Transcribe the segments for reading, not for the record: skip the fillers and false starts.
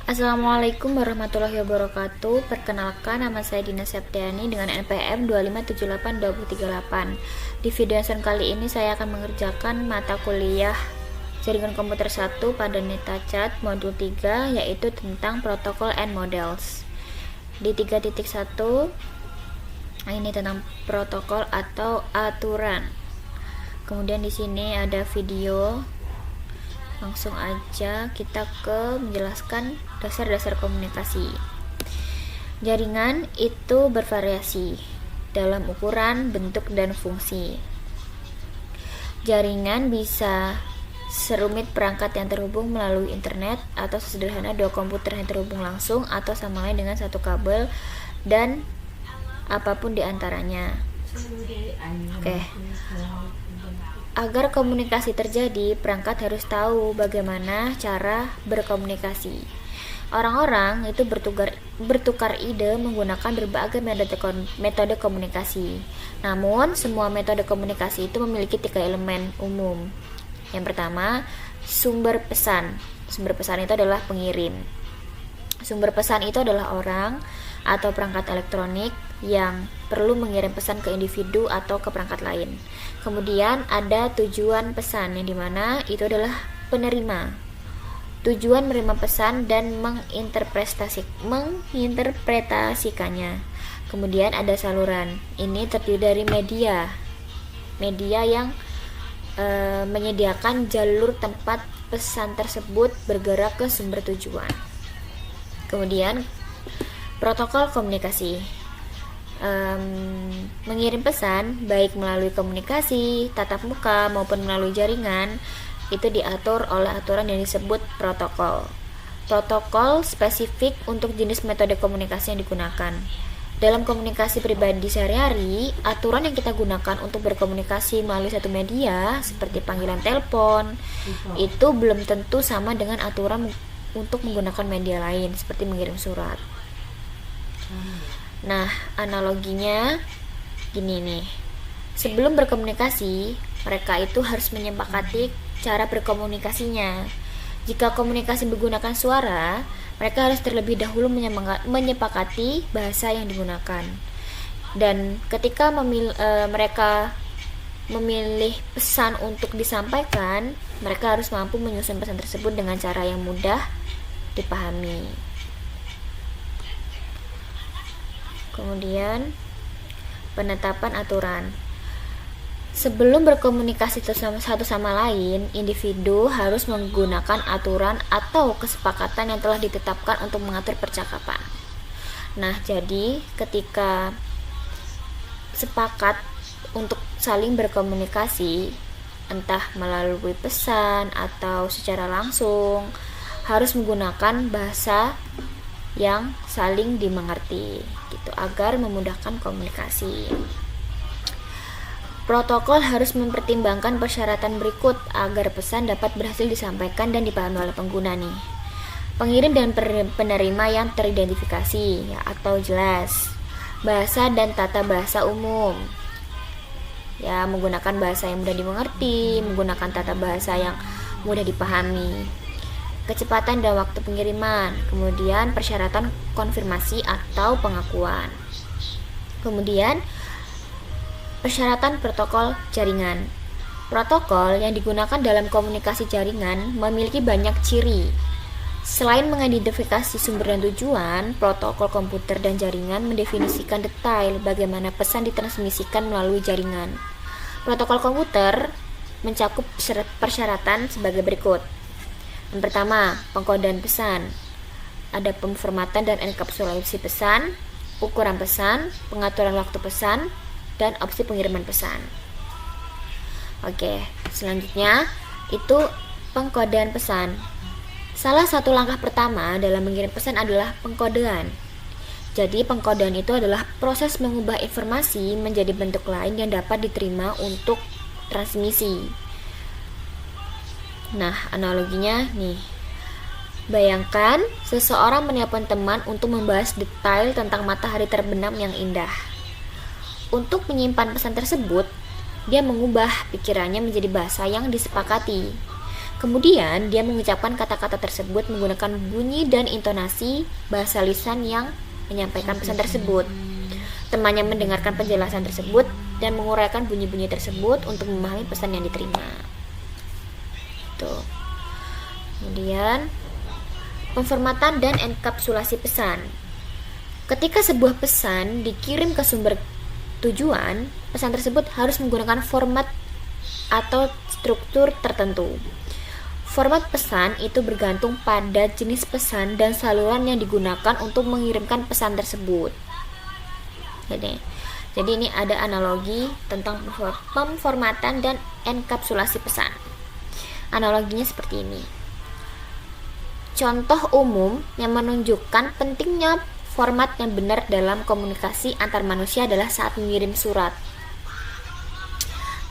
Assalamualaikum warahmatullahi wabarakatuh. Perkenalkan, nama saya Dina Septiani dengan NPM 2578238. Di video kali ini saya akan mengerjakan mata kuliah Jaringan Komputer 1 pada Netacat modul 3, yaitu tentang Protocol and Models. Di 3.1 ini tentang protokol atau aturan. Kemudian di sini ada video. Langsung aja kita ke menjelaskan dasar-dasar komunikasi. Jaringan itu bervariasi dalam ukuran, bentuk, dan fungsi. Jaringan bisa serumit perangkat yang terhubung melalui internet atau sesederhana dua komputer yang terhubung langsung atau sama lain dengan satu kabel dan apapun di antaranya. Oke. Agar komunikasi terjadi, perangkat harus tahu bagaimana cara berkomunikasi. Orang-orang itu bertukar ide menggunakan berbagai metode komunikasi. Namun, semua metode komunikasi itu memiliki 3 elemen umum. Yang pertama, sumber pesan. Sumber pesan itu adalah pengirim. Sumber pesan itu adalah orang atau perangkat elektronik yang perlu mengirim pesan ke individu atau ke perangkat lain. Kemudian ada tujuan pesan, yang dimana itu adalah penerima. Tujuan menerima pesan dan menginterpretasikannya. Kemudian ada saluran. Ini terdiri dari media yang menyediakan jalur tempat pesan tersebut bergerak ke sumber tujuan. Kemudian protokol komunikasi. Mengirim pesan baik melalui komunikasi tatap muka maupun melalui jaringan itu diatur oleh aturan yang disebut protokol. Protokol spesifik untuk jenis metode komunikasi yang digunakan. Dalam komunikasi pribadi sehari-hari, aturan yang kita gunakan untuk berkomunikasi melalui satu media seperti panggilan telepon itu belum tentu sama dengan aturan untuk menggunakan media lain seperti mengirim surat. Nah, analoginya gini nih. Sebelum berkomunikasi, mereka itu harus menyepakati cara berkomunikasinya. Jika komunikasi menggunakan suara, mereka harus terlebih dahulu menyepakati bahasa yang digunakan. Dan ketika mereka memilih pesan untuk disampaikan, mereka harus mampu menyusun pesan tersebut dengan cara yang mudah dipahami. Kemudian penetapan aturan. Sebelum berkomunikasi satu sama lain, individu harus menggunakan aturan atau kesepakatan yang telah ditetapkan untuk mengatur percakapan. Nah, jadi ketika sepakat untuk saling berkomunikasi, entah melalui pesan atau secara langsung, harus menggunakan bahasa yang saling dimengerti gitu agar memudahkan komunikasi. Protokol harus mempertimbangkan persyaratan berikut agar pesan dapat berhasil disampaikan dan dipahami oleh pengguna nih. Pengirim dan penerima yang teridentifikasi ya, atau jelas. Bahasa dan tata bahasa umum. Ya, menggunakan bahasa yang mudah dimengerti, menggunakan tata bahasa yang mudah dipahami. Kecepatan dan waktu pengiriman, kemudian persyaratan konfirmasi atau pengakuan. Kemudian persyaratan protokol jaringan. Protokol yang digunakan dalam komunikasi jaringan memiliki banyak ciri. Selain mengidentifikasi sumber dan tujuan, protokol komputer dan jaringan mendefinisikan detail bagaimana pesan ditransmisikan melalui jaringan. Protokol komputer mencakup persyaratan sebagai berikut. Yang pertama, pengkodean pesan. Ada pemformatan dan enkapsulasi pesan, ukuran pesan, pengaturan waktu pesan, dan opsi pengiriman pesan. Oke, selanjutnya itu pengkodean pesan. Salah satu langkah pertama dalam mengirim pesan adalah pengkodean. Jadi pengkodean itu adalah proses mengubah informasi menjadi bentuk lain yang dapat diterima untuk transmisi. Nah, analoginya nih. Bayangkan seseorang menelpon teman untuk membahas detail tentang matahari terbenam yang indah. Untuk menyimpan pesan tersebut, dia mengubah pikirannya menjadi bahasa yang disepakati. Kemudian dia mengucapkan kata-kata tersebut menggunakan bunyi dan intonasi bahasa lisan yang menyampaikan pesan tersebut. Temannya mendengarkan penjelasan tersebut dan menguraikan bunyi-bunyi tersebut untuk memahami pesan yang diterima. Tuh. Kemudian pemformatan dan enkapsulasi pesan. Ketika sebuah pesan dikirim ke sumber tujuan, pesan tersebut harus menggunakan format atau struktur tertentu. Format pesan itu bergantung pada jenis pesan dan saluran yang digunakan untuk mengirimkan pesan tersebut. Jadi ini ada analogi tentang pemformatan dan enkapsulasi pesan. Analoginya seperti ini. Contoh umum yang menunjukkan pentingnya format yang benar dalam komunikasi antar manusia adalah saat mengirim surat.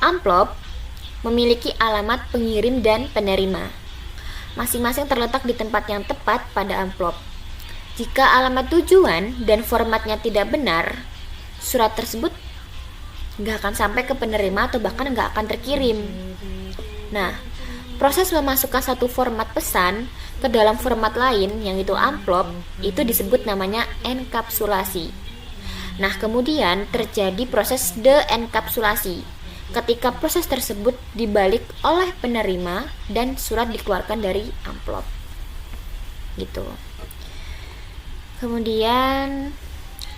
Amplop memiliki alamat pengirim dan penerima. Masing-masing terletak di tempat yang tepat pada amplop. Jika alamat tujuan dan formatnya tidak benar, surat tersebut nggak akan sampai ke penerima atau bahkan nggak akan terkirim. Nah, proses memasukkan satu format pesan ke dalam format lain, yang itu amplop, itu disebut namanya enkapsulasi. Nah, kemudian terjadi proses de-enkapsulasi. Ketika proses tersebut dibalik oleh penerima dan surat dikeluarkan dari amplop. Gitu. Kemudian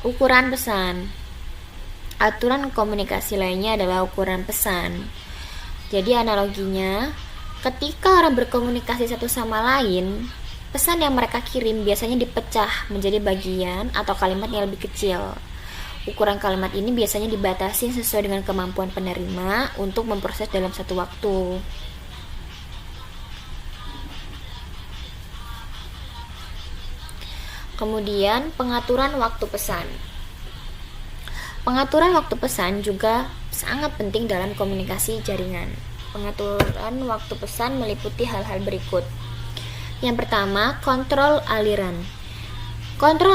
ukuran pesan. Aturan komunikasi lainnya adalah ukuran pesan. Jadi analoginya, ketika orang berkomunikasi satu sama lain, pesan yang mereka kirim biasanya dipecah menjadi bagian atau kalimat yang lebih kecil. Ukuran kalimat ini biasanya dibatasi sesuai dengan kemampuan penerima untuk memproses dalam satu waktu. Kemudian pengaturan waktu pesan. Pengaturan waktu pesan juga sangat penting dalam komunikasi jaringan. Pengaturan waktu pesan meliputi hal-hal berikut. Yang pertama, kontrol aliran. Kontrol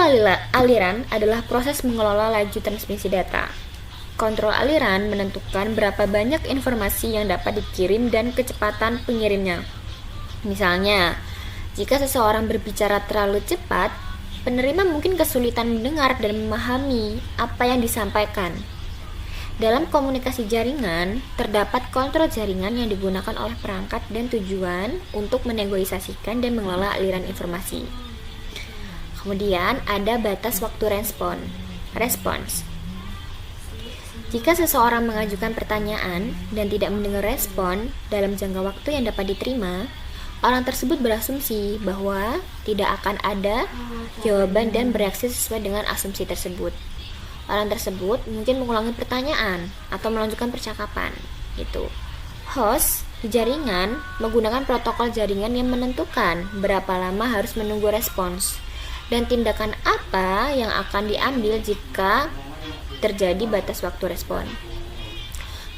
aliran adalah proses mengelola laju transmisi data. Kontrol aliran menentukan berapa banyak informasi yang dapat dikirim dan kecepatan pengirimnya. Misalnya, jika seseorang berbicara terlalu cepat, penerima mungkin kesulitan mendengar dan memahami apa yang disampaikan. Dalam komunikasi jaringan, terdapat kontrol jaringan yang digunakan oleh perangkat dan tujuan untuk menegosiasikan dan mengelola aliran informasi. Kemudian ada batas waktu respons. Jika seseorang mengajukan pertanyaan dan tidak mendengar respon dalam jangka waktu yang dapat diterima, orang tersebut berasumsi bahwa tidak akan ada jawaban dan bereaksi sesuai dengan asumsi tersebut. Orang tersebut mungkin mengulangi pertanyaan atau melanjutkan percakapan. Gitu. Host di jaringan menggunakan protokol jaringan yang menentukan berapa lama harus menunggu respons dan tindakan apa yang akan diambil jika terjadi batas waktu respon.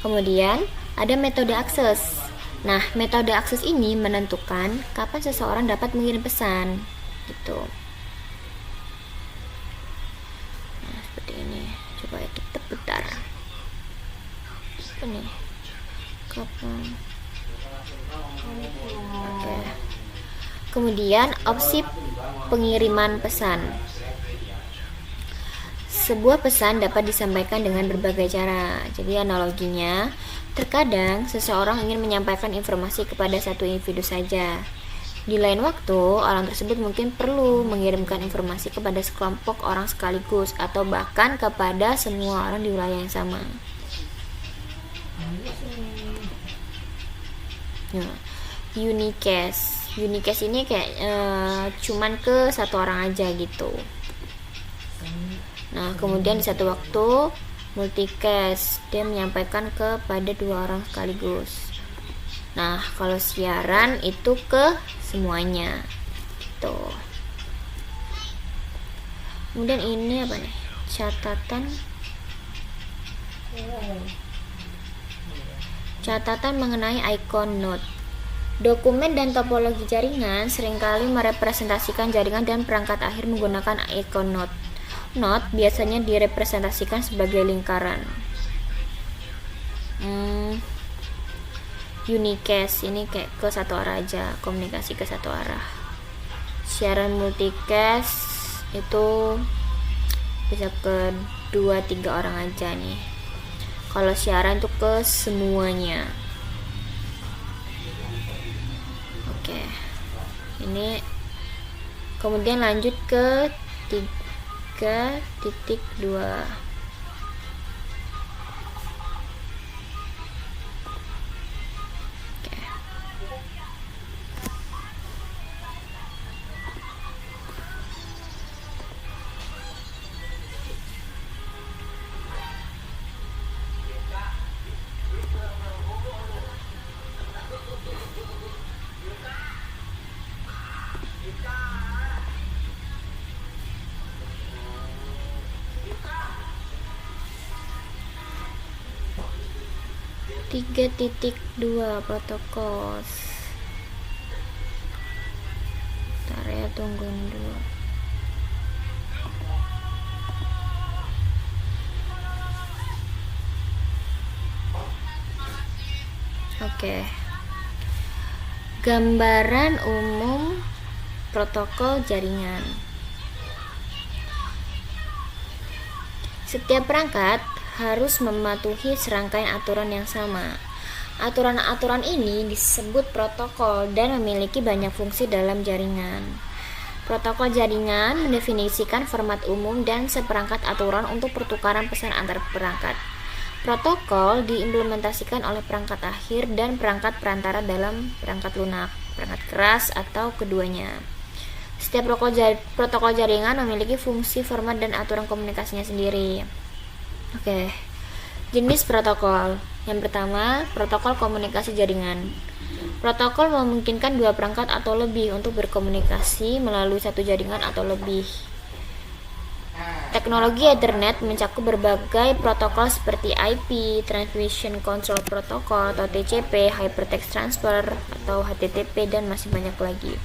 Kemudian ada metode akses. Nah, metode akses ini menentukan kapan seseorang dapat mengirim pesan. Gitu. Nah, seperti ini. Coba kita putar. Ini. Kapan? Oke. Kemudian opsi pengiriman pesan. Sebuah pesan dapat disampaikan dengan berbagai cara. Jadi analoginya, terkadang seseorang ingin menyampaikan informasi kepada satu individu saja. Di lain waktu, orang tersebut mungkin perlu mengirimkan informasi kepada sekelompok orang sekaligus atau bahkan kepada semua orang di wilayah yang sama. Nah, unicast ini kayak cuman ke satu orang aja gitu. Nah, kemudian di satu waktu multicast, dia menyampaikan kepada dua orang sekaligus. Nah, kalau siaran itu ke semuanya. Tuh. Kemudian ini apa nih? Catatan mengenai icon node. Dokumen dan topologi jaringan seringkali merepresentasikan jaringan dan perangkat akhir menggunakan icon node. Node biasanya direpresentasikan sebagai lingkaran. unicast, ini kayak ke satu arah aja, komunikasi ke satu arah. Siaran multicast itu bisa ke 2-3 orang aja nih. Kalau siaran tuh ke semuanya. Oke. Ini kemudian lanjut ke 3.2. Tiga titik dua protokol. Bentar ya, tungguin dulu. Oke. Gambaran umum protokol jaringan. Setiap perangkat harus mematuhi serangkaian aturan yang sama. Aturan-aturan ini disebut protokol dan memiliki banyak fungsi dalam jaringan. Protokol jaringan mendefinisikan format umum dan seperangkat aturan untuk pertukaran pesan antar perangkat. Protokol diimplementasikan oleh perangkat akhir dan perangkat perantara dalam perangkat lunak, perangkat keras, atau keduanya. Setiap protokol jaringan memiliki fungsi, format, dan aturan komunikasinya sendiri. Oke, jenis protokol. Yang pertama, protokol komunikasi jaringan. Protokol memungkinkan dua perangkat atau lebih untuk berkomunikasi melalui satu jaringan atau lebih. Teknologi Ethernet mencakup berbagai protokol seperti IP, Transmission Control Protocol atau TCP, Hypertext Transfer atau HTTP, dan masih banyak lagi.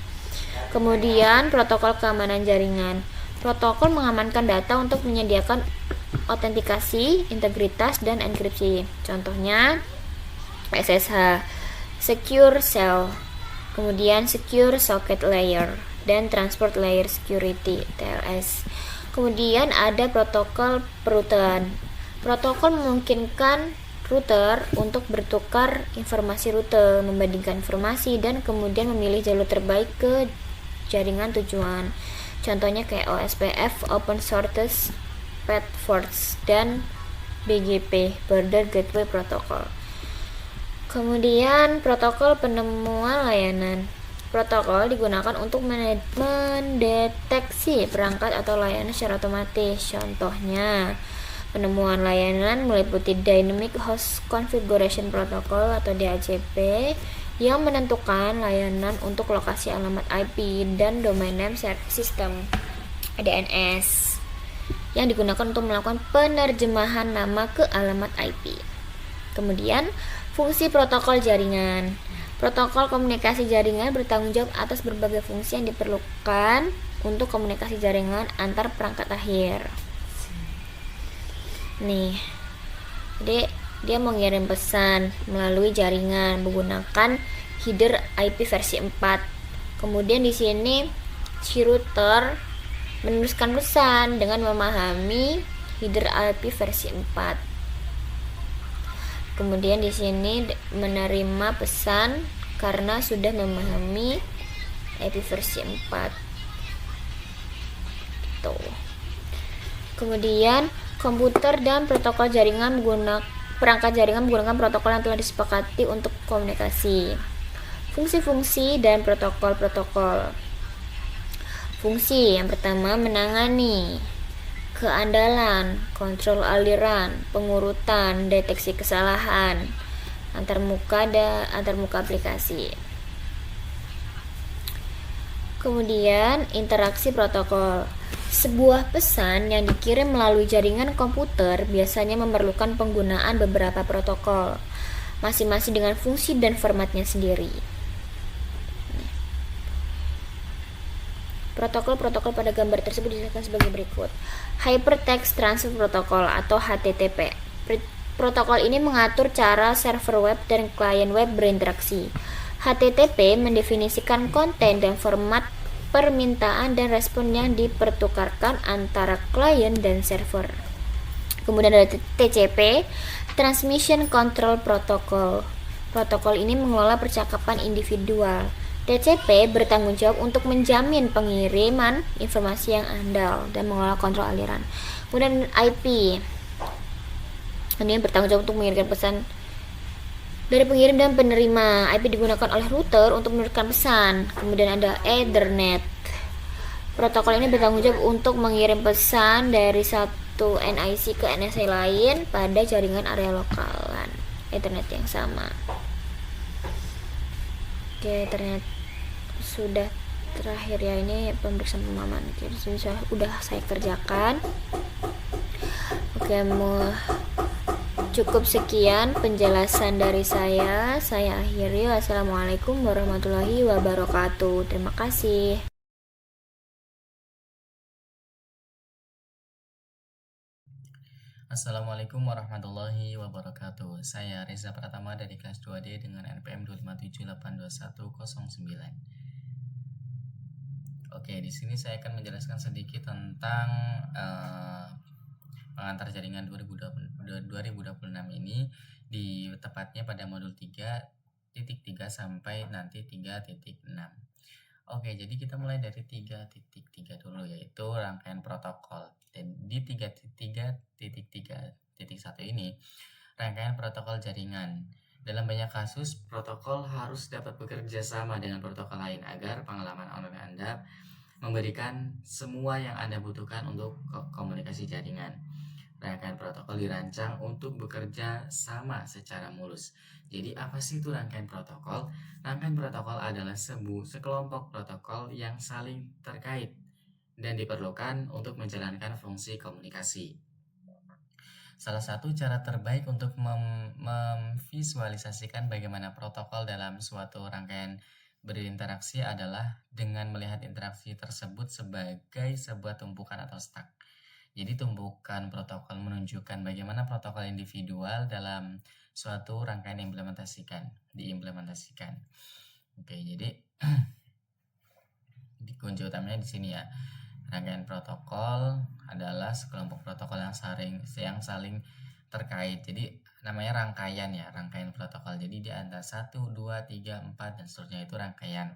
Kemudian, protokol keamanan jaringan. Protokol mengamankan data untuk menyediakan autentikasi, integritas, dan enkripsi. Contohnya SSH, Secure Shell, kemudian Secure Socket Layer, dan Transport Layer Security (TLS). Kemudian ada protokol peruteran. Protokol memungkinkan router untuk bertukar informasi rute, membandingkan informasi, dan kemudian memilih jalur terbaik ke jaringan tujuan. Contohnya kayak OSPF, Open Source Path-Force, dan BGP, Border Gateway Protocol. Kemudian protokol penemuan layanan. Protokol digunakan untuk mendeteksi perangkat atau layanan secara otomatis. Contohnya, penemuan layanan meliputi Dynamic Host Configuration Protocol atau DHCP yang menentukan layanan untuk lokasi alamat IP dan Domain Name Service System DNS yang digunakan untuk melakukan penerjemahan nama ke alamat IP. Kemudian, fungsi protokol jaringan. Protokol komunikasi jaringan bertanggung jawab atas berbagai fungsi yang diperlukan untuk komunikasi jaringan antar perangkat akhir. Nih, jadi dia mengirim pesan melalui jaringan menggunakan header IP versi 4. Kemudian di sini si router menuliskan pesan dengan memahami header IP versi 4. Kemudian di sini menerima pesan karena sudah memahami IP versi 4. Gitu. Kemudian komputer dan protokol jaringan perangkat jaringan menggunakan protokol yang telah disepakati untuk komunikasi. Fungsi-fungsi dan protokol-protokol. Fungsi yang pertama menangani keandalan, kontrol aliran, pengurutan, deteksi kesalahan antarmuka aplikasi. Kemudian interaksi protokol. Sebuah pesan yang dikirim melalui jaringan komputer biasanya memerlukan penggunaan beberapa protokol, masing-masing dengan fungsi dan formatnya sendiri. Protokol-protokol pada gambar tersebut disebutkan sebagai berikut. Hypertext Transfer Protocol atau HTTP. Protokol ini mengatur cara server web dan klien web berinteraksi. HTTP mendefinisikan konten dan format permintaan dan respon yang dipertukarkan antara klien dan server. Kemudian ada TCP, Transmission Control Protocol. Protokol ini mengelola percakapan individual. TCP bertanggung jawab untuk menjamin pengiriman informasi yang andal dan mengelola kontrol aliran. Kemudian IP. Ini bertanggung jawab untuk mengirimkan pesan dari pengirim dan penerima. IP digunakan oleh router untuk menurunkan pesan. Kemudian ada Ethernet. Protokol ini bertanggung jawab untuk mengirim pesan dari satu NIC ke NIC lain pada jaringan area lokalan Ethernet yang sama. Oke, ternyata sudah terakhir ya, ini pemeriksaan pemahaman. Oke, sudah saya kerjakan. Oke, cukup sekian penjelasan dari saya. Saya akhiri. Wassalamualaikum warahmatullahi wabarakatuh. Terima kasih. Assalamualaikum warahmatullahi wabarakatuh. Saya Reza Pratama dari kelas 2D dengan NPM 257822109. Oke, di sini saya akan menjelaskan sedikit tentang pengantar jaringan 2026 ini, di tepatnya pada modul 3.3 sampai nanti 3.6. Oke, jadi kita mulai dari 3.3 dulu, yaitu rangkaian protokol. Dan di 3.3.1 ini, rangkaian protokol jaringan. Dalam banyak kasus, protokol harus dapat bekerja sama dengan protokol lain agar pengalaman online Anda memberikan semua yang Anda butuhkan untuk komunikasi jaringan. Rangkaian protokol dirancang untuk bekerja sama secara mulus. Jadi apa sih itu rangkaian protokol? Rangkaian protokol adalah sekelompok protokol yang saling terkait dan diperlukan untuk menjalankan fungsi komunikasi. Salah satu cara terbaik untuk memvisualisasikan bagaimana protokol dalam suatu rangkaian berinteraksi adalah dengan melihat interaksi tersebut sebagai sebuah tumpukan atau stack. Jadi tumpukan protokol menunjukkan bagaimana protokol individual dalam suatu rangkaian diimplementasikan. Oke, jadi di kunci utamanya di sini ya. Rangkaian protokol adalah sekelompok protokol yang saling terkait. Jadi namanya rangkaian ya, rangkaian protokol. Jadi di antara 1, 2, 3, 4 dan seterusnya itu rangkaian.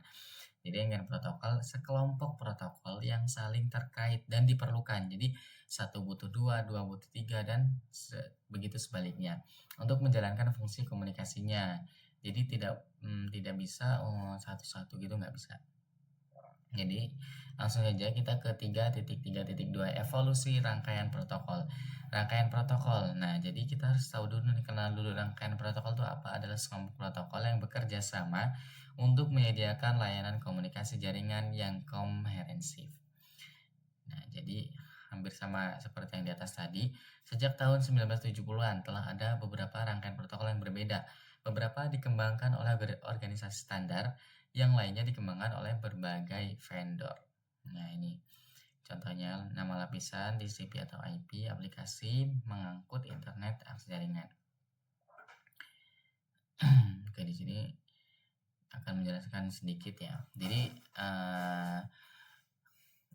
Jadi rangkaian protokol sekelompok protokol yang saling terkait dan diperlukan. Jadi satu butuh dua butuh tiga, dan begitu sebaliknya untuk menjalankan fungsi komunikasinya. Jadi tidak bisa satu-satu gitu, nggak bisa. Jadi langsung saja kita ke 3.3.2, evolusi rangkaian protokol. Rangkaian protokol. Nah, jadi kita harus tahu dulu nih, kenal dulu rangkaian protokol itu apa. Adalah sekelompok protokol yang bekerja sama untuk menyediakan layanan komunikasi jaringan yang komprehensif. Nah, jadi hampir sama seperti yang di atas tadi. Sejak tahun 1970-an telah ada beberapa rangkaian protokol yang berbeda. Beberapa dikembangkan oleh organisasi standar, yang lainnya dikembangkan oleh berbagai vendor. Nah, ini contohnya nama lapisan, TCP atau IP, aplikasi mengangkut internet akses jaringan. Oke, di sini akan menjelaskan sedikit ya. Jadi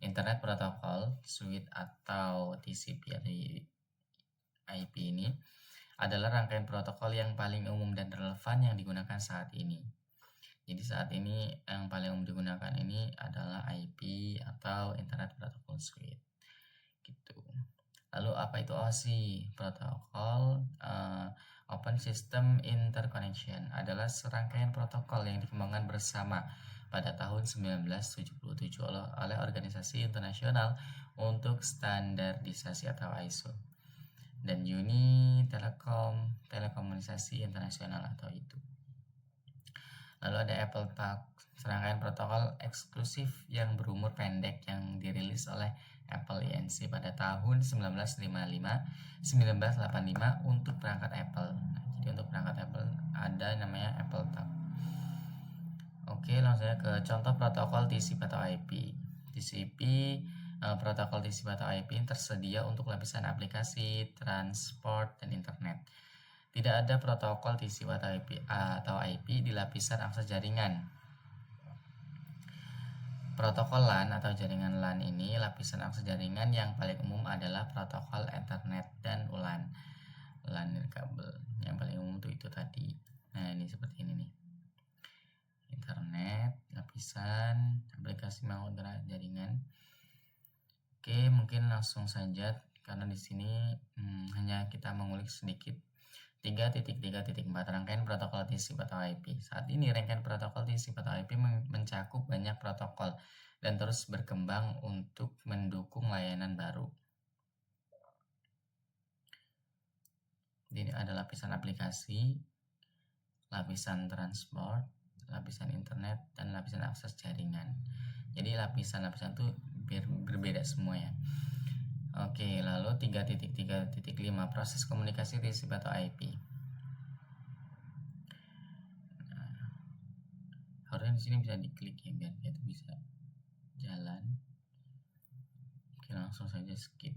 Internet Protocol Suite atau TCP atau IP ini adalah rangkaian protokol yang paling umum dan relevan yang digunakan saat ini. Jadi saat ini yang paling umum digunakan ini adalah IP atau Internet Protocol Suite. Gitu. Lalu apa itu OSI? Protokol Open System Interconnection adalah serangkaian protokol yang dikembangkan bersama pada tahun 1977 oleh Organisasi Internasional untuk Standarisasi atau ISO dan Uni Telekomunikasi Internasional atau itu. Lalu ada Apple Talk, serangkaian protokol eksklusif yang berumur pendek yang dirilis oleh Apple Inc. pada tahun 1985 untuk perangkat Apple. Nah, jadi untuk perangkat Apple ada namanya Apple Talk. Oke, langsung saja ke contoh protokol TCP atau IP. TCP protokol TCP atau IP tersedia untuk lapisan aplikasi, transport, dan internet. Tidak ada protokol TCP atau IP di lapisan akses jaringan. Protokol LAN atau jaringan LAN ini lapisan akses jaringan yang paling umum adalah protokol Ethernet dan ULAN. LAN kabel yang paling umum itu tadi. Nah, ini seperti ini nih. Internet, lapisan, aplikasi menggunakan jaringan. Oke, mungkin langsung saja karena di sini hanya kita mengulik sedikit. 3.3.4 rangkaian protokol TCP atau IP. Saat ini rangkaian protokol TCP atau IP mencakup banyak protokol dan terus berkembang untuk mendukung layanan baru. Ini ada lapisan aplikasi, lapisan transport, lapisan internet, dan lapisan akses jaringan. Jadi lapisan-lapisan itu berbeda semua ya. Oke, lalu 3.3.5 proses komunikasi TCP atau IP. Nah, harusnya di sini bisa diklik ya biar itu bisa jalan. Oke, langsung saja skip.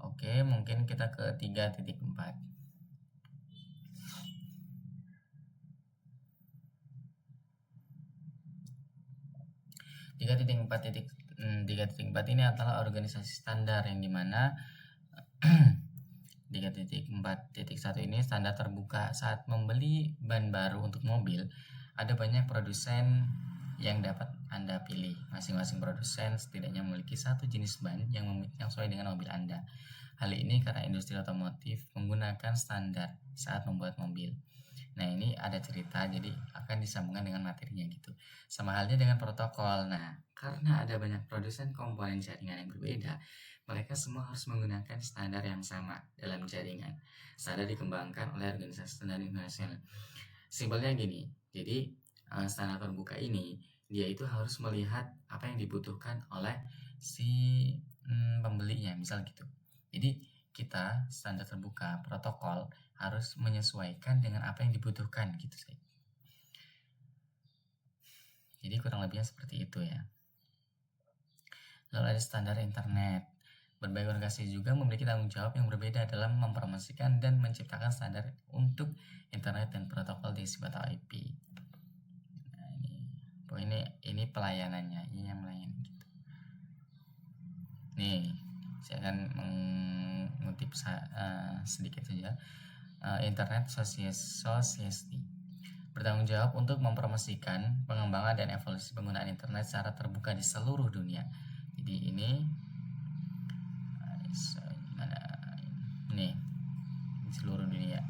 Oke, mungkin kita ke 3.4. 3.4 ini adalah organisasi standar yang dimana 3.4.1 ini standar terbuka. Saat membeli ban baru untuk mobil, ada banyak produsen yang dapat Anda pilih. Masing-masing produsen setidaknya memiliki satu jenis ban yang sesuai dengan mobil Anda. Hal ini karena industri otomotif menggunakan standar saat membuat mobil. Nah, ini ada cerita, jadi akan disambungkan dengan materinya gitu. Sama halnya dengan protokol. Nah, karena ada banyak produsen komponen jaringan yang berbeda, mereka semua harus menggunakan standar yang sama dalam jaringan. Standar dikembangkan oleh organisasi standar internasional. Simpelnya gini, jadi standar terbuka ini, dia itu harus melihat apa yang dibutuhkan oleh si pembelinya, misal gitu. Jadi kita standar terbuka protokol harus menyesuaikan dengan apa yang dibutuhkan gitu saja. Jadi kurang lebihnya seperti itu ya. Lalu ada standar internet. Berbagai organisasi juga memiliki tanggung jawab yang berbeda dalam mempromosikan dan menciptakan standar untuk internet dan protokol TCP atau IP. Nah, ini pelayanannya, ini yang melayani gitu. Nih, saya akan mengutip sedikit saja. Internet Society bertanggung jawab untuk mempromosikan pengembangan dan evolusi penggunaan internet secara terbuka di seluruh dunia. Jadi ini nih di seluruh dunia.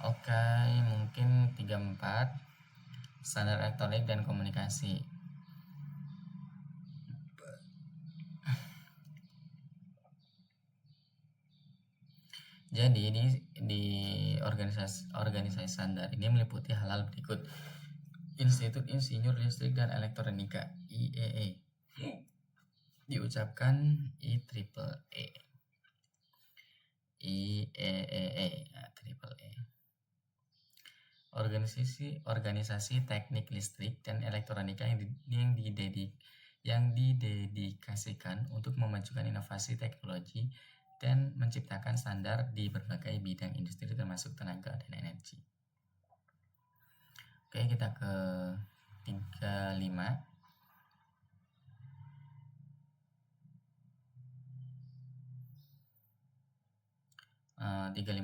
Oke, mungkin 34 standar elektronik dan komunikasi. Jadi di organisasi standar ini meliputi hal-hal berikut: Institut Insinyur Listrik dan Elektronika (IEE), diucapkan IEEE, IEEE. Organisasi teknik listrik dan elektronika yang didedikasikan untuk memajukan inovasi teknologi dan menciptakan standar di berbagai bidang industri termasuk tenaga dan energi. Oke, kita ke 35.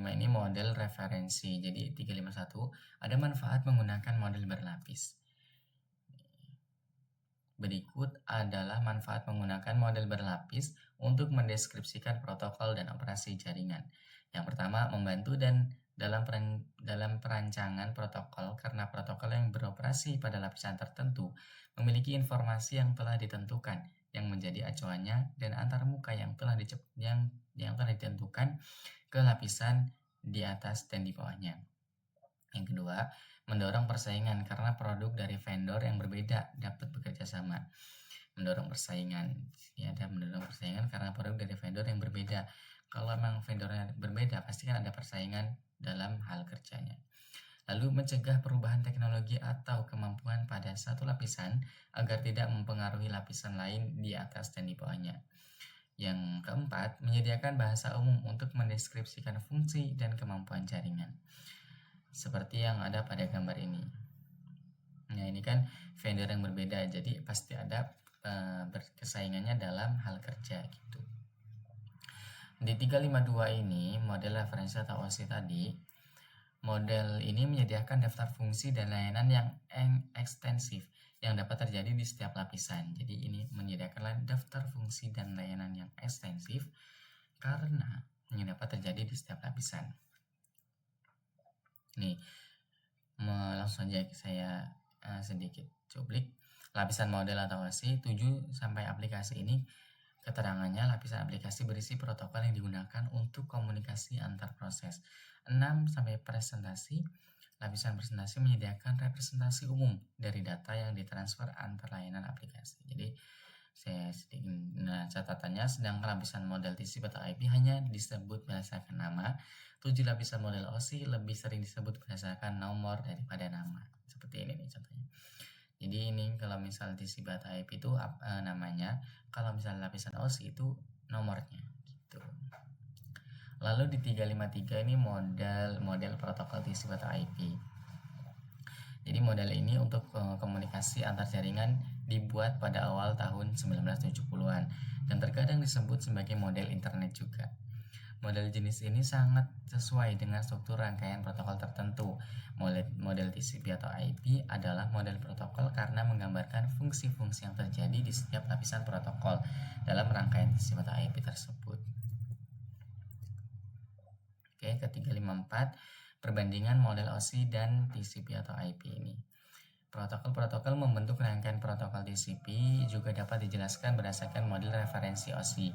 Ini model referensi. Jadi 351 ada manfaat menggunakan model berlapis. Berikut adalah manfaat menggunakan model berlapis untuk mendeskripsikan protokol dan operasi jaringan. Yang pertama, membantu dalam perancangan protokol karena protokol yang beroperasi pada lapisan tertentu memiliki informasi yang telah ditentukan yang menjadi acuannya dan antarmuka yang telah ditentukan ke lapisan di atas dan di bawahnya. Yang kedua, mendorong persaingan karena produk dari vendor yang berbeda dapat bekerja sama. Mendorong persaingan, ya, ada mendorong persaingan karena produk dari vendor yang berbeda. Kalau memang vendornya berbeda, pasti kan ada persaingan dalam hal kerjanya. Lalu mencegah perubahan teknologi atau kemampuan pada satu lapisan agar tidak mempengaruhi lapisan lain di atas dan di bawahnya. Yang keempat, menyediakan bahasa umum untuk mendeskripsikan fungsi dan kemampuan jaringan. Seperti yang ada pada gambar ini. Nah, ini kan vendor yang berbeda, jadi pasti ada berkesaingannya dalam hal kerja gitu. Di 352 ini, model referensi atau OSI tadi, model ini menyediakan daftar fungsi dan layanan yang ekstensif yang dapat terjadi di setiap lapisan. Jadi ini menyediakan daftar fungsi dan layanan yang ekstensif karena yang dapat terjadi di setiap lapisan. Nih, langsung aja saya sedikit cuplik. Lapisan model atau OSI 7 sampai aplikasi ini keterangannya lapisan aplikasi berisi protokol yang digunakan untuk komunikasi antar proses. 6 sampai presentasi. Lapisan presentasi menyediakan representasi umum dari data yang ditransfer antar layanan aplikasi. Jadi saya sedikit catatannya, sedangkan lapisan model TCP atau IP hanya disebut berdasarkan nama. 7 lapisan model OSI lebih sering disebut berdasarkan nomor daripada nama. Seperti ini nih contohnya. Jadi ini kalau misal TCP atau IP itu namanya, kalau misal lapisan OSI itu nomornya gitu. Lalu di 353 ini model protokol TCP atau IP. Jadi model ini untuk komunikasi antar jaringan dibuat pada awal tahun 1970-an dan terkadang disebut sebagai model internet juga. Model jenis ini sangat sesuai dengan struktur rangkaian protokol tertentu. Model TCP atau IP adalah model protokol karena menggambarkan fungsi-fungsi yang terjadi di setiap lapisan protokol dalam rangkaian TCP atau IP tersebut. Oke, ke 354, perbandingan model OSI dan TCP atau IP ini. Protokol-protokol membentuk rangkaian protokol TCP juga dapat dijelaskan berdasarkan model referensi OSI.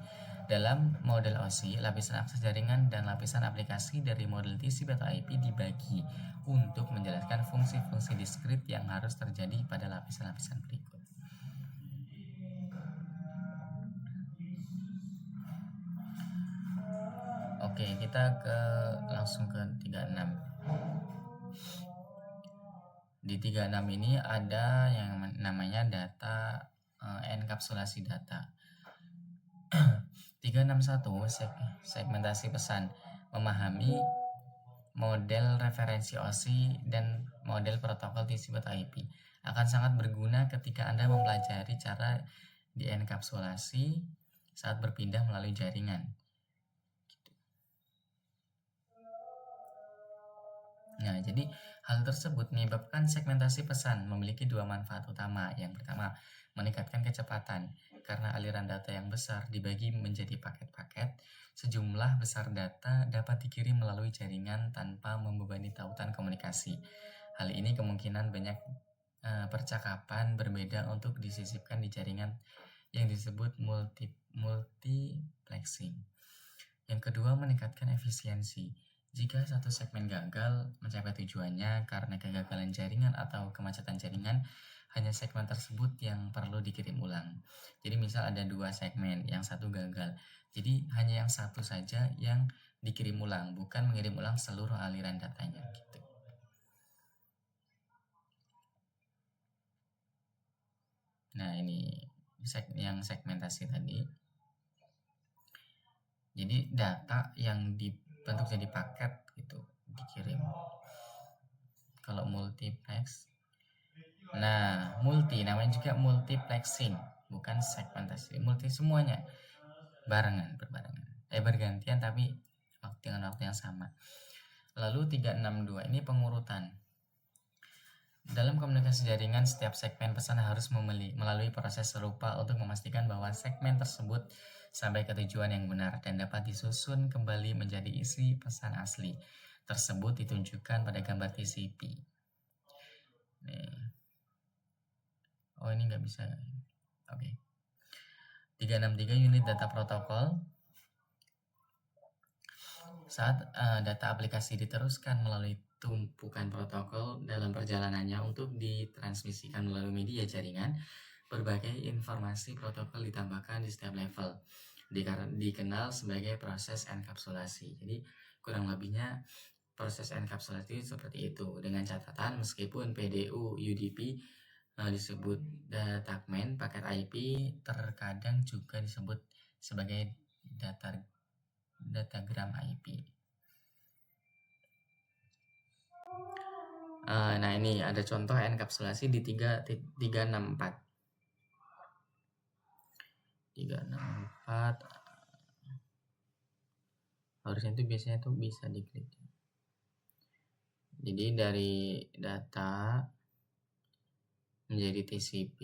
Dalam model OSI, lapisan akses jaringan dan lapisan aplikasi dari model TCP atau IP dibagi untuk menjelaskan fungsi-fungsi diskrit yang harus terjadi pada lapisan-lapisan berikut. Oke, kita langsung ke 36. Di 36 ini ada yang namanya data enkapsulasi data. 361 segmentasi pesan, memahami model referensi OSI dan model protokol TCP atau IP akan sangat berguna ketika Anda mempelajari cara dienkapsulasi saat berpindah melalui jaringan. Nah, jadi hal tersebut menyebabkan segmentasi pesan memiliki dua manfaat utama. Yang pertama, meningkatkan kecepatan. Karena aliran data yang besar dibagi menjadi paket-paket, sejumlah besar data dapat dikirim melalui jaringan tanpa membebani tautan komunikasi. Hal ini kemungkinan banyak percakapan berbeda untuk disisipkan di jaringan yang disebut multiplexing. Yang kedua, meningkatkan efisiensi. Jika satu segmen gagal mencapai tujuannya karena kegagalan jaringan atau kemacetan jaringan, hanya segmen tersebut yang perlu dikirim ulang. Jadi misal ada 2 segmen, yang satu gagal. Jadi hanya yang satu saja yang dikirim ulang, bukan mengirim ulang seluruh aliran datanya gitu. Nah, ini yang segmentasi tadi. Jadi data yang dibentuk jadi paket gitu dikirim. Kalau multiplex, nah multi namanya juga multiplexing, bukan segmentasi. Multi semuanya bergantian tapi dengan waktu yang sama. Lalu 362 ini pengurutan. Dalam komunikasi jaringan, setiap segmen pesan harus melalui proses serupa untuk memastikan bahwa segmen tersebut sampai ke tujuan yang benar dan dapat disusun kembali menjadi isi pesan asli tersebut ditunjukkan pada gambar TCP. Nih. Oh, ini nggak bisa. Oke. 363 unit data protokol. Saat data aplikasi diteruskan melalui tumpukan protokol dalam perjalanannya untuk ditransmisikan melalui media jaringan, berbagai informasi protokol ditambahkan di setiap level, dikenal sebagai proses enkapsulasi. Jadi kurang lebihnya proses enkapsulasi seperti itu, dengan catatan meskipun PDU UDP disebut datagmen paket IP, terkadang juga disebut sebagai datagram IP. Nah, ini ada contoh enkapsulasi di 364. Harusnya itu biasanya tuh bisa diklik. Jadi dari data menjadi TCP,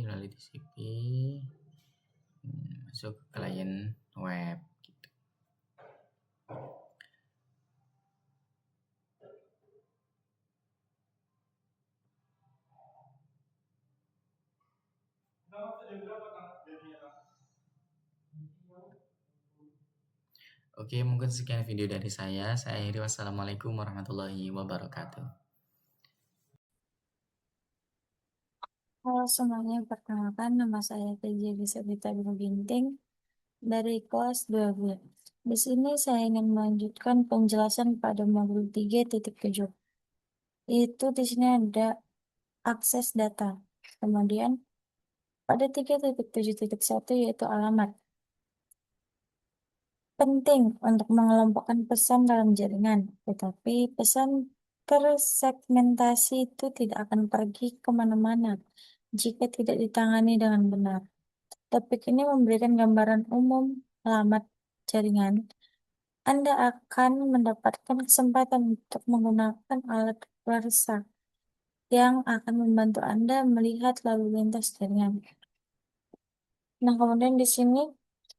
melalui TCP masuk ke klien web gitu. Oke, mungkin sekian video dari saya. Saya akhiri, wassalamualaikum warahmatullahi wabarakatuh. Halo semuanya, perkenalkan nama saya PJ Bisabita Ginting dari kelas 12. Di sini saya ingin melanjutkan penjelasan pada modul 3.7. Itu di sini ada akses data. Kemudian pada 3.7.1 yaitu alamat. Penting untuk mengelompokkan pesan dalam jaringan, tetapi pesan tersegmentasi itu tidak akan pergi kemana-mana jika tidak ditangani dengan benar. Topik ini memberikan gambaran umum alamat jaringan. Anda akan mendapatkan kesempatan untuk menggunakan alat periksa yang akan membantu Anda melihat lalu lintas jaringan. Nah, kemudian di sini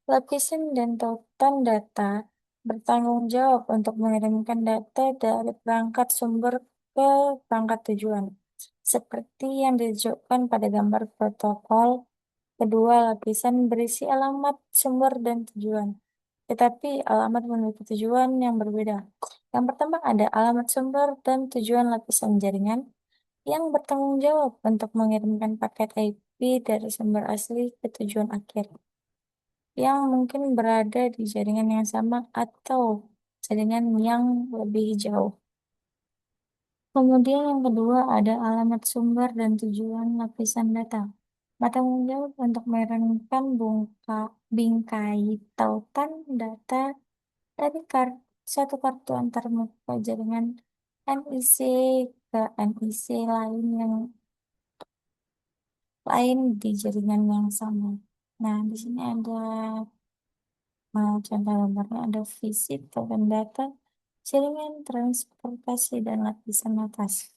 lapisan dan tautan data bertanggung jawab untuk mengirimkan data dari perangkat sumber ke perangkat tujuan. Seperti yang ditunjukkan pada gambar protokol. Kedua, lapisan berisi alamat sumber dan tujuan. Tetapi alamat memiliki tujuan yang berbeda. Yang pertama ada alamat sumber dan tujuan lapisan jaringan yang bertanggung jawab untuk mengirimkan paket IP dari sumber asli ke tujuan akhir, yang mungkin berada di jaringan yang sama atau jaringan yang lebih jauh. Kemudian yang kedua ada alamat sumber dan tujuan lapisan data. Bertanggung jawab untuk mengirimkan bingkai tautan data dari satu kartu antarmuka jaringan NIC ke NIC lain di jaringan yang sama. Nah, di sini ada contoh gambarnya, ada visit token data, jaringan transportasi dan lapisan atas.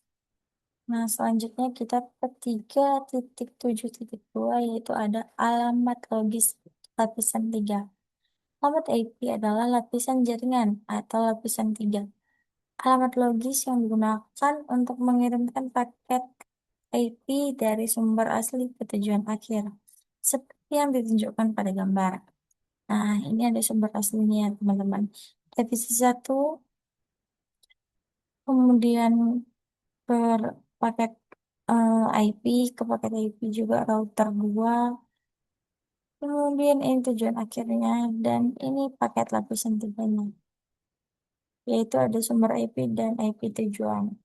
Nah, selanjutnya kita ke 3.7.2 yaitu ada alamat logis lapisan 3. Alamat IP adalah lapisan jaringan atau lapisan 3. Alamat logis yang digunakan untuk mengirimkan paket IP dari sumber asli ke tujuan akhir, seperti yang ditunjukkan pada gambar. Nah, ini ada sumber aslinya, teman-teman. Divisi 1, kemudian paket IP ke paket IP juga router 2, kemudian ini tujuan akhirnya, dan ini paket lapisan 3-nya, yaitu ada sumber IP dan IP tujuan.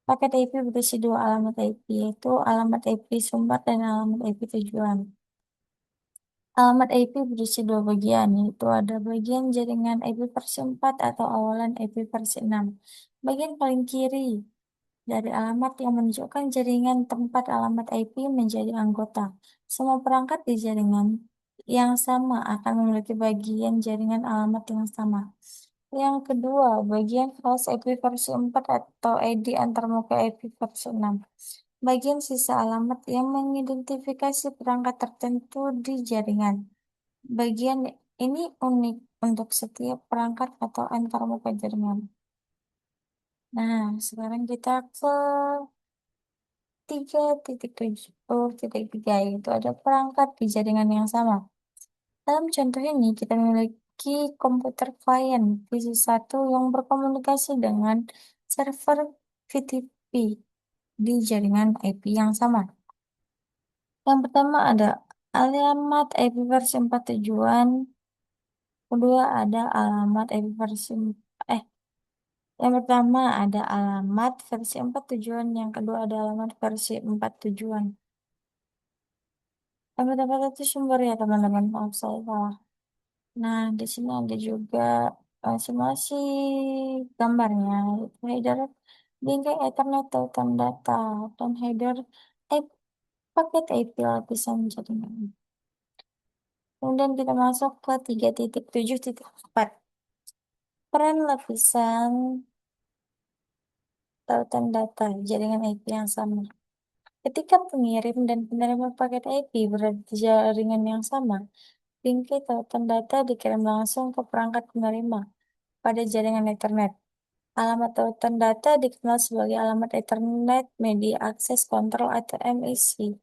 Paket IP berisi dua alamat IP, yaitu alamat IP sumber dan alamat IP tujuan. Alamat IP berisi dua bagian, yaitu ada bagian jaringan IP versi 4 atau awalan IP versi 6. Bagian paling kiri dari alamat yang menunjukkan jaringan tempat alamat IP menjadi anggota. Semua perangkat di jaringan yang sama akan memiliki bagian jaringan alamat yang sama. Yang kedua, bagian host IP versi 4 atau ID antarmuka IP versi 6. Bagian sisa alamat yang mengidentifikasi perangkat tertentu di jaringan. Bagian ini unik untuk setiap perangkat atau antarmuka jaringan. Nah, sekarang kita ke 3.7.3 yaitu ada perangkat di jaringan yang sama. Dalam contoh ini kita memiliki komputer klien PC1 yang berkomunikasi dengan server VTP di jaringan IP yang sama. Yang pertama ada alamat IP versi 4 tujuan. Kedua ada alamat IP versi Yang pertama ada alamat versi 4 tujuan, yang kedua ada alamat versi 4 tujuan. Yang pertama itu sumber ya teman-teman, maaf saya salah. Nah, di sini ada juga simulasi gambarnya, header bingkai Ethernet tautan data dan header eh, paket IP lapisan jaringan. Kemudian kita masuk ke 3.7.4. Peran lapisan tautan data jaringan IP yang sama. Ketika pengirim dan penerima paket IP berada di jaringan yang sama, bingkai tautan data dikirim langsung ke perangkat penerima pada jaringan Ethernet. Alamat tautan data dikenal sebagai alamat Ethernet Media Access Control atau MEC,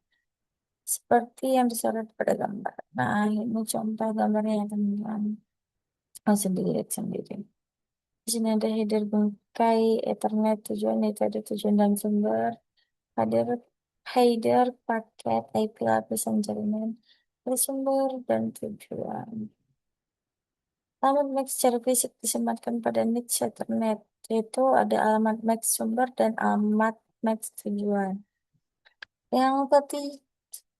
seperti yang disorot pada gambar. Nah, ini contoh gambarnya ya teman-teman. Langsung dilihat sendiri. Di sini ada header bingkai Ethernet tujuan, itu ada tujuan dan sumber. Header, header paket IP lapisan jaringan, bersumber dan tujuan. Alamat MAC secara fisik disematkan pada niche Ethernet, yaitu ada alamat MAC sumber dan alamat MAC tujuan. Yang ketiga,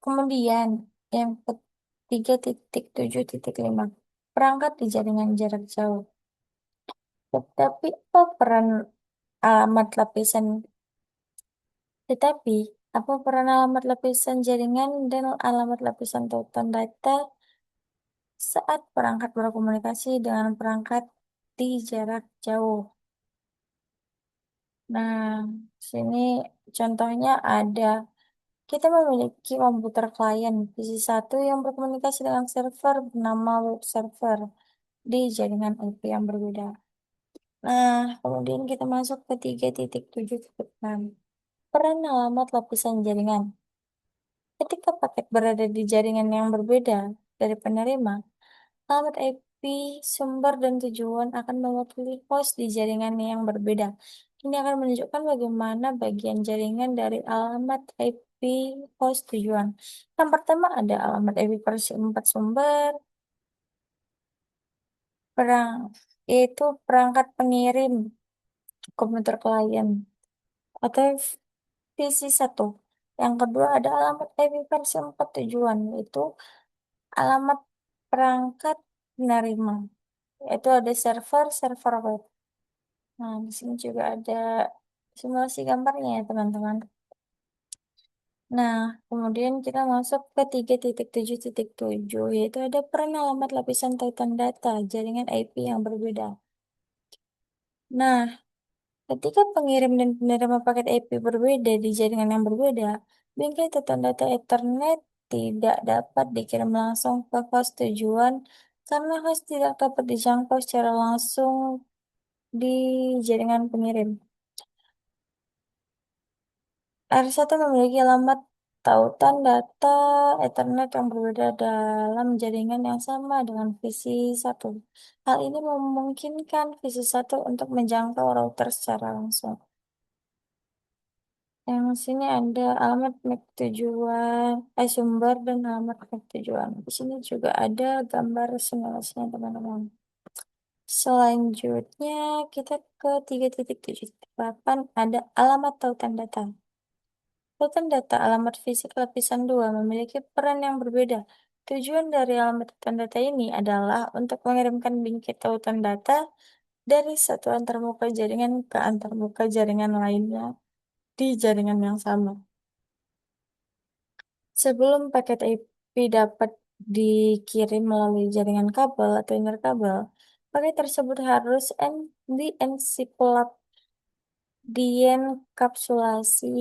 kemudian yang ketiga 3.7.5 perangkat di jaringan jarak jauh. Tetapi apa peran alamat lapisan? Tetapi apa peran alamat lapisan jaringan dan alamat lapisan tautan data saat perangkat berkomunikasi dengan perangkat di jarak jauh? Nah, sini contohnya ada kita memiliki komputer klien PC1 yang berkomunikasi dengan server bernama web server di jaringan IP yang berbeda. Nah, kemudian kita masuk ke 3.7.6. Peran alamat lapisan jaringan. Ketika paket berada di jaringan yang berbeda dari penerima, alamat IP sumber dan tujuan akan mewakili host di jaringan yang berbeda. Ini akan menunjukkan bagaimana bagian jaringan dari alamat IP host tujuan. Yang pertama ada alamat IP versi 4 sumber, yaitu perangkat pengirim komputer klien atau VC1. Yang kedua ada alamat IP versi 4 tujuan, yaitu alamat perangkat penerima, yaitu ada server web. Nah, di sini juga ada simulasi gambarnya ya, teman-teman. Nah, kemudian kita masuk ke 3.7.7, yaitu ada peran alamat lapisan tautan data jaringan IP yang berbeda. Nah, ketika pengirim dan penerima paket IP berbeda di jaringan yang berbeda, bingkai tautan data Ethernet tidak dapat dikirim langsung ke host tujuan karena host tidak dapat dijangkau secara langsung di jaringan pengirim. R1 memiliki alamat tautan data Ethernet yang berbeda dalam jaringan yang sama dengan VC1. Hal ini memungkinkan VC1 untuk menjangkau router secara langsung. Yang sini ada alamat MAC tujuan, sumber dan alamat MAC tujuan. Di sini juga ada gambar simulasinya teman-teman. Selanjutnya kita ke 3.7.8 ada alamat tautan data. Tautan data alamat fisik lapisan 2 memiliki peran yang berbeda. Tujuan dari alamat tautan data ini adalah untuk mengirimkan bingkai tautan data dari satu antarmuka jaringan ke antarmuka jaringan lainnya di jaringan yang sama. Sebelum paket IP dapat dikirim melalui jaringan kabel atau interkabel, paket tersebut harus dienkapsulasi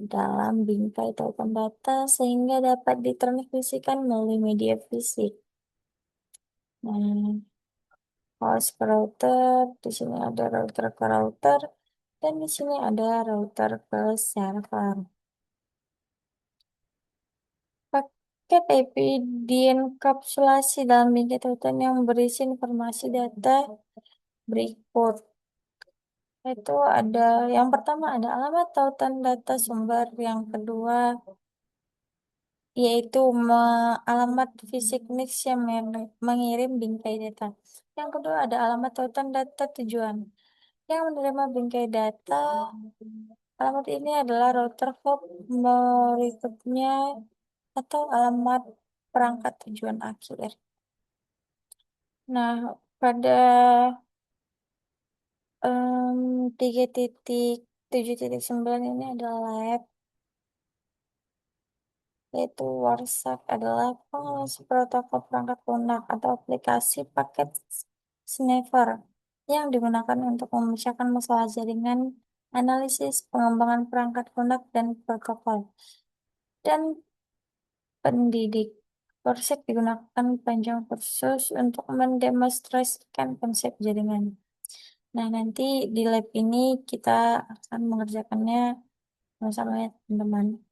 dalam bingkai tautan data sehingga dapat ditransmisikan melalui media fisik. Nah, host ke router, di sini ada router ke router, dan di sini ada router ke server. Paket IP dienkapsulasi dalam bingkai tautan yang berisi informasi data berikut. Itu ada yang pertama ada alamat tautan data sumber, yang kedua yaitu alamat fisik mix yang mengirim bingkai data. Yang kedua ada alamat tautan data tujuan. yang menerima bingkai data. Alamat ini adalah router hop berikutnya atau alamat perangkat tujuan akhir. Nah, pada 3.7.9 ini adalah lab, yaitu WhatsApp adalah pengelola protokol perangkat lunak atau aplikasi paket sniffer yang digunakan untuk memecahkan masalah jaringan, analisis, pengembangan perangkat lunak, dan protokol. Dan pendidik. Polsek digunakan panjang kursus untuk mendemonstrasikan konsep jaringan. Nah, nanti di lab ini kita akan mengerjakannya sama-sama ya, teman-teman.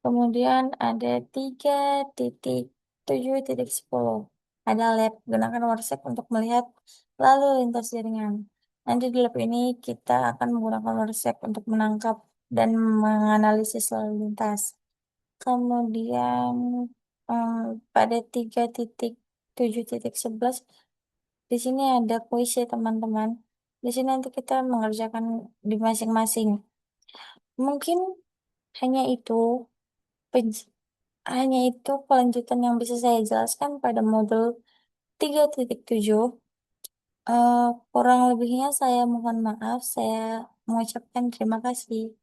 Kemudian ada 3.7.10. Ada lab, gunakan WhatsApp untuk melihat lalu lintas jaringan. Nanti di lab ini kita akan menggunakan WhatsApp untuk menangkap dan menganalisis lalu lintas. Kemudian pada 3.7.11 di sini ada kuis ya teman-teman. Di sini nanti kita mengerjakan di masing-masing. Mungkin hanya itu penj- hanya itu kelanjutan yang bisa saya jelaskan pada modul 3.7. Kurang lebihnya saya mohon maaf. Saya mengucapkan terima kasih.